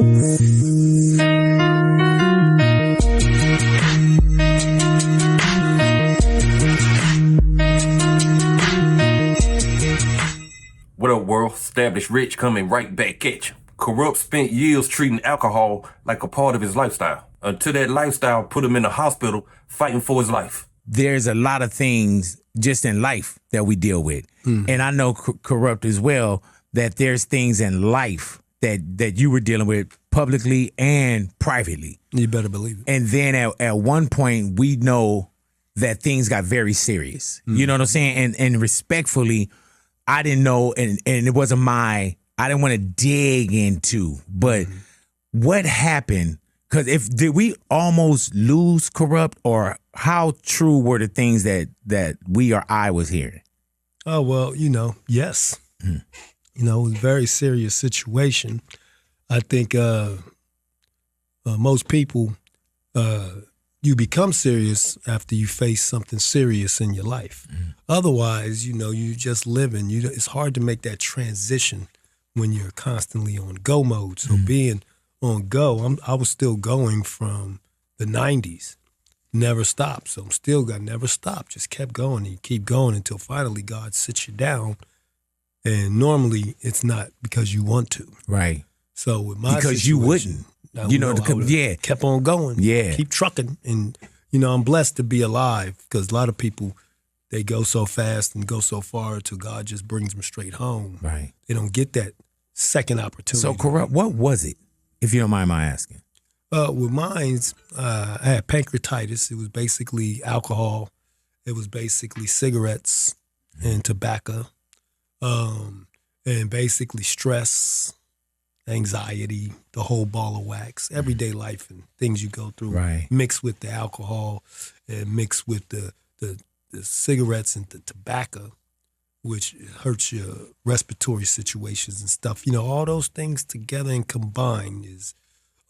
What up, world? EstablishedRich coming right back at you. Kurupt spent years treating alcohol like a part of his lifestyle, until that lifestyle put him in the hospital fighting for his life. There's a lot of things just in life that we deal with. And I know Kurupt as well, that there's things in life that you were dealing with publicly and privately. You better believe it. And then at one point, we know that things got very serious. You know what I'm saying? And respectfully, I didn't know, and it wasn't I didn't want to dig into, but what happened? Because did we almost lose Kurupt, or how true were the things that we or I was hearing? Oh, well, yes. It was a very serious situation. I think most people, you become serious after you face something serious in your life. Otherwise, you just living. It's hard to make that transition when you're constantly on go mode. So being on go, I was still going from the 90s. Never stopped. So I'm still never stopped. Just kept going, and you keep going until finally God sits you down. And normally it's not because you want to. Right. So with my because you wouldn't. I kept on going. Yeah. Keep trucking. And, I'm blessed to be alive, because a lot of people, they go so fast and go so far till God just brings them straight home. Right. They don't get that second opportunity. So, Kurupt, what was it, if you don't mind my asking? With mine, I had pancreatitis. It was basically alcohol. It was basically cigarettes and tobacco, and basically stress, anxiety, the whole ball of wax, everyday life and things you go through, mixed with the alcohol and mixed with the cigarettes and the tobacco, which hurts your respiratory situations and stuff. All those things together and combined is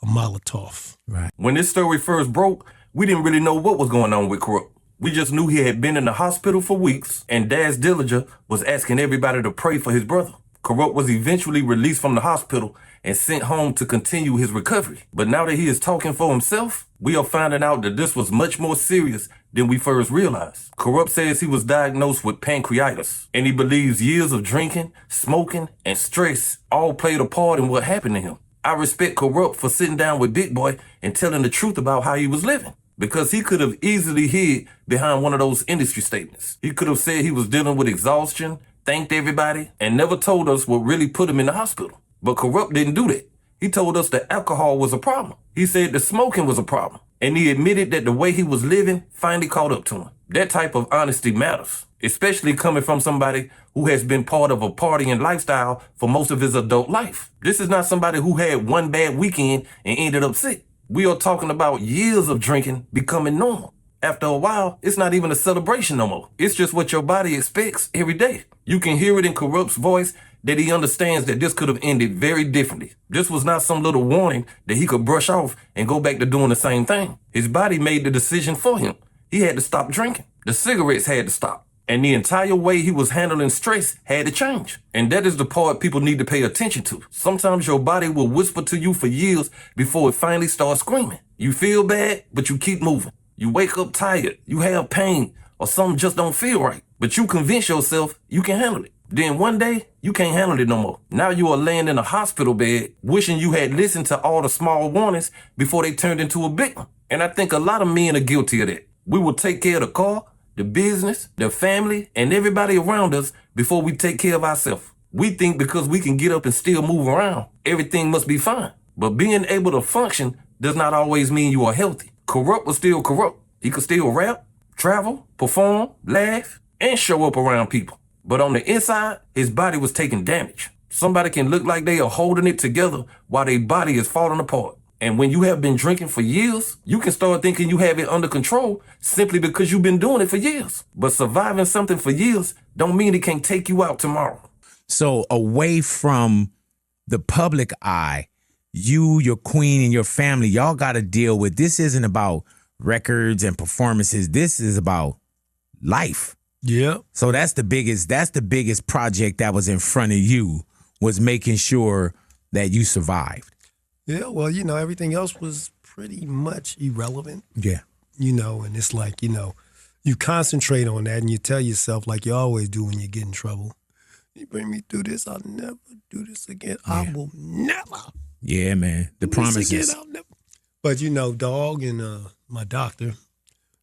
a Molotov. Right. When this story first broke, we didn't really know what was going on with Kurupt. We just knew he had been in the hospital for weeks, and Daz Dillinger was asking everybody to pray for his brother. Kurupt was eventually released from the hospital and sent home to continue his recovery. But now that he is talking for himself, we are finding out that this was much more serious than we first realized. Kurupt says he was diagnosed with pancreatitis, and he believes years of drinking, smoking, and stress all played a part in what happened to him. I respect Kurupt for sitting down with Big Boy and telling the truth about how he was living, because he could have easily hid behind one of those industry statements. He could have said he was dealing with exhaustion, thanked everybody, and never told us what really put him in the hospital. But Kurupt didn't do that. He told us that alcohol was a problem. He said the smoking was a problem. And he admitted that the way he was living finally caught up to him. That type of honesty matters, especially coming from somebody who has been part of a partying lifestyle for most of his adult life. This is not somebody who had one bad weekend and ended up sick. We are talking about years of drinking becoming normal. After a while, it's not even a celebration no more. It's just what your body expects every day. You can hear it in Kurupt's voice that he understands that this could have ended very differently. This was not some little warning that he could brush off and go back to doing the same thing. His body made the decision for him. He had to stop drinking. The cigarettes had to stop. And the entire way he was handling stress had to change. And that is the part people need to pay attention to. Sometimes your body will whisper to you for years before it finally starts screaming. You feel bad, but you keep moving. You wake up tired, you have pain, or something just don't feel right. But you convince yourself you can handle it. Then one day, you can't handle it no more. Now you are laying in a hospital bed, wishing you had listened to all the small warnings before they turned into a big one. And I think a lot of men are guilty of that. We will take care of the car, the business, the family, and everybody around us before we take care of ourselves. We think because we can get up and still move around, everything must be fine. But being able to function does not always mean you are healthy. Kurupt was still Kurupt. He could still rap, travel, perform, laugh, and show up around people. But on the inside, his body was taking damage. Somebody can look like they are holding it together while their body is falling apart. And when you have been drinking for years, you can start thinking you have it under control simply because you've been doing it for years. But surviving something for years don't mean it can't take you out tomorrow. So away from the public eye, you, your queen, and your family, y'all got to deal with, this isn't about records and performances. This is about life. Yeah. So that's the biggest project that was in front of you, was making sure that you survived. Yeah, well, everything else was pretty much irrelevant, Yeah. and it's like, you concentrate on that and you tell yourself, like you always do when you get in trouble, you bring me through this, I'll never do this again. I will never Yeah, man. The do this promises. again. I'll never. But, dog and my doctor,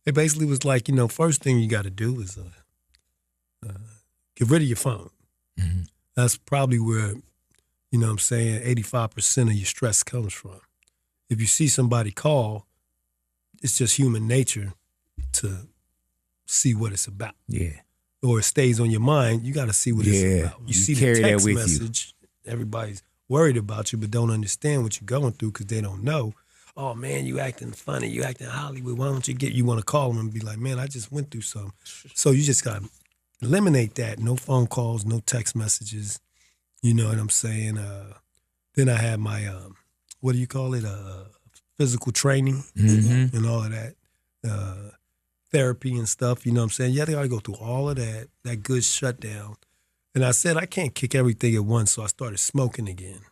it basically was like, first thing you got to do is get rid of your phone. Mm-hmm. That's probably where, 85% of your stress comes from. If you see somebody call, it's just human nature to see what it's about. Yeah. Or it stays on your mind, you got to see what it's about. You see carry the that text with message, everybody's worried about you, but don't understand what you're going through because they don't know. Oh, man, you acting funny. You acting Hollywood. Why don't you want to call them and be like, man, I just went through something. So you just got to eliminate that. No phone calls, no text messages. You know what I'm saying? Then I had my, what do you call it? Physical training and all of that. Therapy and stuff, you know what I'm saying? Yeah, they got to go through all of that good shutdown. And I said, I can't kick everything at once, so I started smoking again.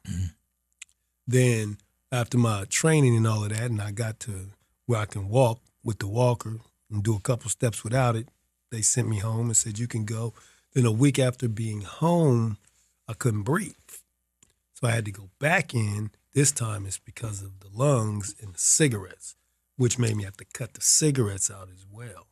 Then after my training and all of that, and I got to where I can walk with the walker and do a couple steps without it, they sent me home and said, you can go. Then a week after being home, I couldn't breathe. So I had to go back in. This time it's because of the lungs and the cigarettes, which made me have to cut the cigarettes out as well.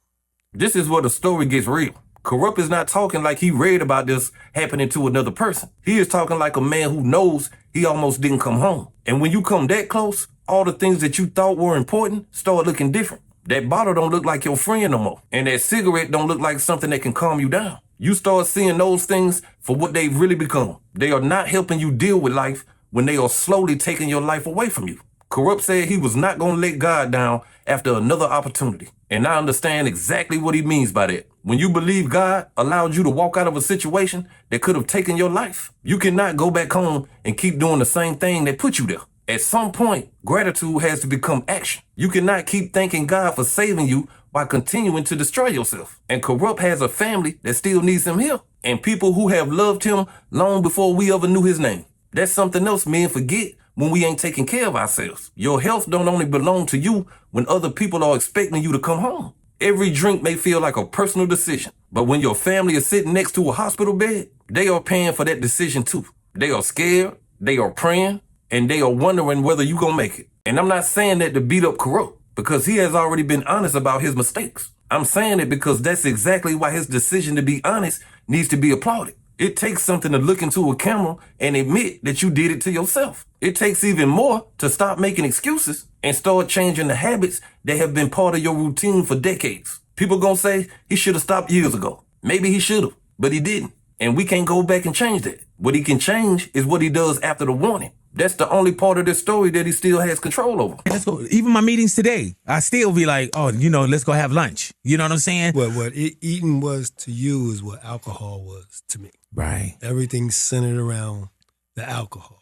This is where the story gets real. Kurupt is not talking like he read about this happening to another person. He is talking like a man who knows he almost didn't come home. And when you come that close, all the things that you thought were important start looking different. That bottle don't look like your friend no more. And that cigarette don't look like something that can calm you down. You start seeing those things for what they've really become. They are not helping you deal with life when they are slowly taking your life away from you. Kurupt said he was not going to let God down after another opportunity. And I understand exactly what he means by that. When you believe God allowed you to walk out of a situation that could have taken your life, you cannot go back home and keep doing the same thing that put you there. At some point, gratitude has to become action. You cannot keep thanking God for saving you while continuing to destroy yourself. And Kurupt has a family that still needs him here. And people who have loved him long before we ever knew his name. That's something else men forget when we ain't taking care of ourselves. Your health don't only belong to you when other people are expecting you to come home. Every drink may feel like a personal decision, but when your family is sitting next to a hospital bed, they are paying for that decision too. They are scared, they are praying, and they are wondering whether you gonna make it. And I'm not saying that to beat up Kurupt, because he has already been honest about his mistakes. I'm saying it because that's exactly why his decision to be honest needs to be applauded. It takes something to look into a camera and admit that you did it to yourself. It takes even more to stop making excuses and start changing the habits that have been part of your routine for decades. People gonna say he should have stopped years ago. Maybe he should have, but he didn't. And we can't go back and change that. What he can change is what he does after the warning. That's the only part of this story that he still has control over. Let's go. Even my meetings today, I still be like, oh, let's go have lunch. You know what I'm saying? What eating was to you is what alcohol was to me. Right. Everything's centered around the alcohol.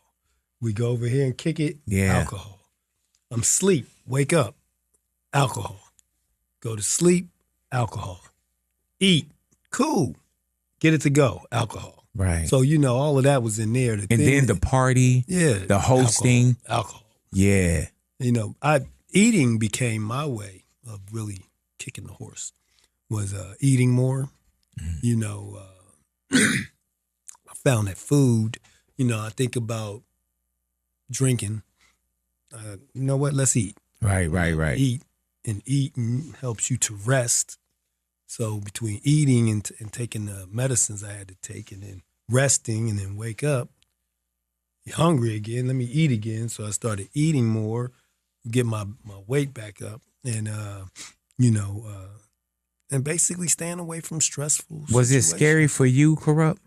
We go over here and kick it, alcohol. I'm asleep, wake up, alcohol. Go to sleep, alcohol. Eat, cool. Get it to go, alcohol. Right. So, all of that was in there. Then the party, the hosting. Alcohol. Yeah. Eating became my way of really kicking the horse, was eating more. I found that food, I think about drinking. You know what? Let's eat. Right. Eat, and eating helps you to rest. So between eating and taking the medicines I had to take, and then resting, and then wake up, you're hungry again. Let me eat again. So I started eating more, get my weight back up, and and basically staying away from stressful Was it situations. scary for you, Kurupt?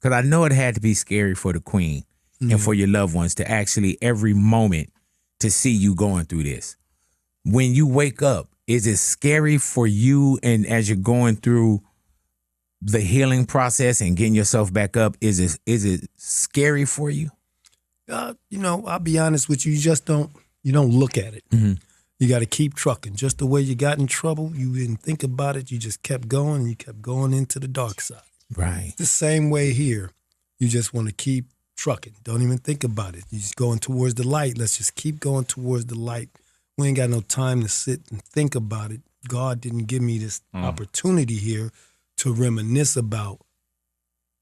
Because I know it had to be scary for the queen and for your loved ones to actually every moment to see you going through this. When you wake up, is it scary for you, and as you're going through the healing process and getting yourself back up, is it scary for you? I'll be honest with you. You just don't look at it. Mm-hmm. You got to keep trucking. Just the way you got in trouble, you didn't think about it. You just kept going, and you kept going into the dark side. Right. The same way here. You just want to keep trucking. Don't even think about it. You're just going towards the light. Let's just keep going towards the light. We ain't got no time to sit and think about it. God didn't give me this opportunity here to reminisce about,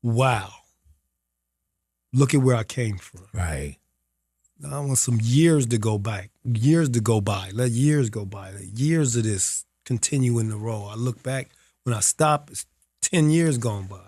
wow, look at where I came from. Right. I want some years to go back, years to go by. Let years go by. Let years of this continue in the row. I look back, when I stop, it's 10 years gone by.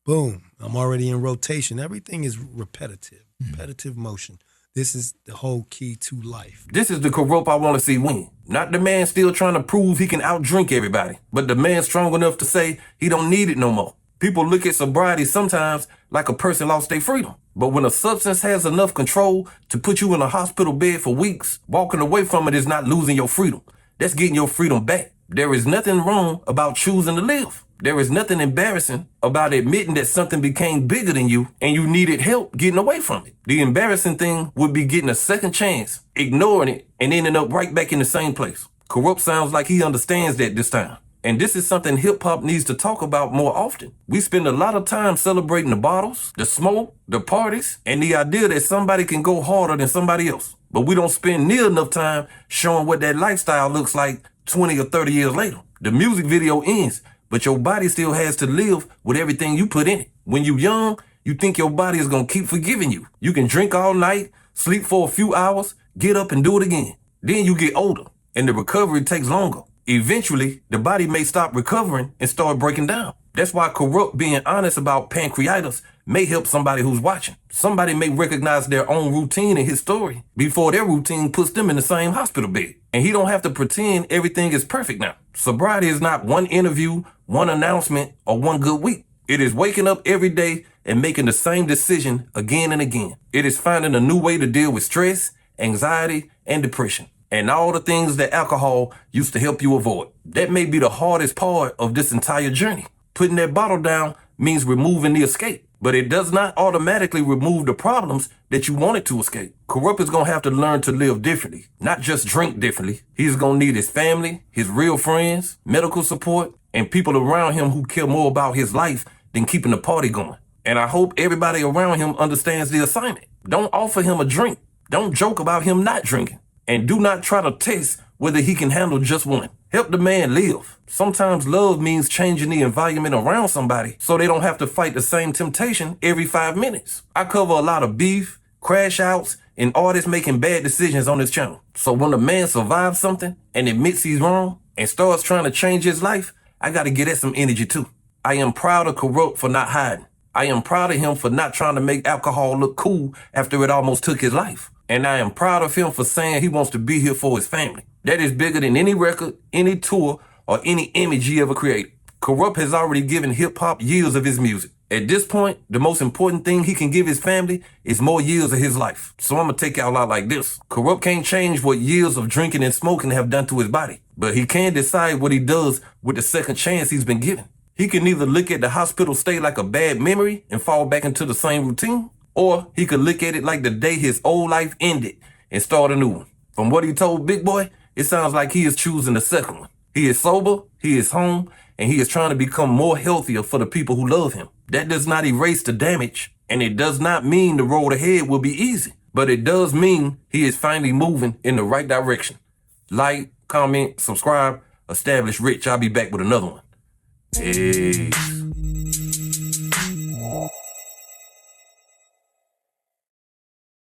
Boom, I'm already in rotation. Everything is repetitive motion. This is the whole key to life. This is the Kurupt I want to see win. Not the man still trying to prove he can outdrink everybody, but the man strong enough to say he don't need it no more. People look at sobriety sometimes like a person lost their freedom. But when a substance has enough control to put you in a hospital bed for weeks, walking away from it is not losing your freedom. That's getting your freedom back. There is nothing wrong about choosing to live. There is nothing embarrassing about admitting that something became bigger than you and you needed help getting away from it. The embarrassing thing would be getting a second chance, ignoring it, and ending up right back in the same place. Kurupt sounds like he understands that this time. And this is something hip-hop needs to talk about more often. We spend a lot of time celebrating the bottles, the smoke, the parties, and the idea that somebody can go harder than somebody else. But we don't spend near enough time showing what that lifestyle looks like 20 or 30 years later. The music video ends, but your body still has to live with everything you put in it. When you're young, you think your body is going to keep forgiving you. You can drink all night, sleep for a few hours, get up and do it again. Then you get older, and the recovery takes longer. Eventually, the body may stop recovering and start breaking down. That's why Kurupt being honest about pancreatitis may help somebody who's watching. Somebody may recognize their own routine in his story before their routine puts them in the same hospital bed. And he don't have to pretend everything is perfect now. Sobriety is not one interview, one announcement, or one good week. It is waking up every day and making the same decision again and again. It is finding a new way to deal with stress, anxiety, and depression, and all the things that alcohol used to help you avoid. That may be the hardest part of this entire journey. Putting that bottle down means removing the escape, but it does not automatically remove the problems that you wanted to escape. Kurupt is going to have to learn to live differently, not just drink differently. He's going to need his family, his real friends, medical support, and people around him who care more about his life than keeping the party going. And I hope everybody around him understands the assignment. Don't offer him a drink. Don't joke about him not drinking. And do not try to test whether he can handle just one. Help the man live. Sometimes love means changing the environment around somebody so they don't have to fight the same temptation every 5 minutes. I cover a lot of beef, crash outs, and artists making bad decisions on this channel. So when a man survives something and admits he's wrong and starts trying to change his life, I got to get that some energy too. I am proud of Kurupt for not hiding. I am proud of him for not trying to make alcohol look cool after it almost took his life. And I am proud of him for saying he wants to be here for his family. That is bigger than any record, any tour, or any image he ever created. Kurupt has already given hip-hop years of his music. At this point, the most important thing he can give his family is more years of his life. So I'm going to take y'all out like this. Kurupt can't change what years of drinking and smoking have done to his body, but he can decide what he does with the second chance he's been given. He can either look at the hospital stay like a bad memory and fall back into the same routine, or he could look at it like the day his old life ended and start a new one. From what he told Big Boy, it sounds like he is choosing the second one. He is sober, he is home, and he is trying to become more healthier for the people who love him. That does not erase the damage, and it does not mean the road ahead will be easy, but it does mean he is finally moving in the right direction. Like, comment, subscribe, EstablishedRich. I'll be back with another one. Hey.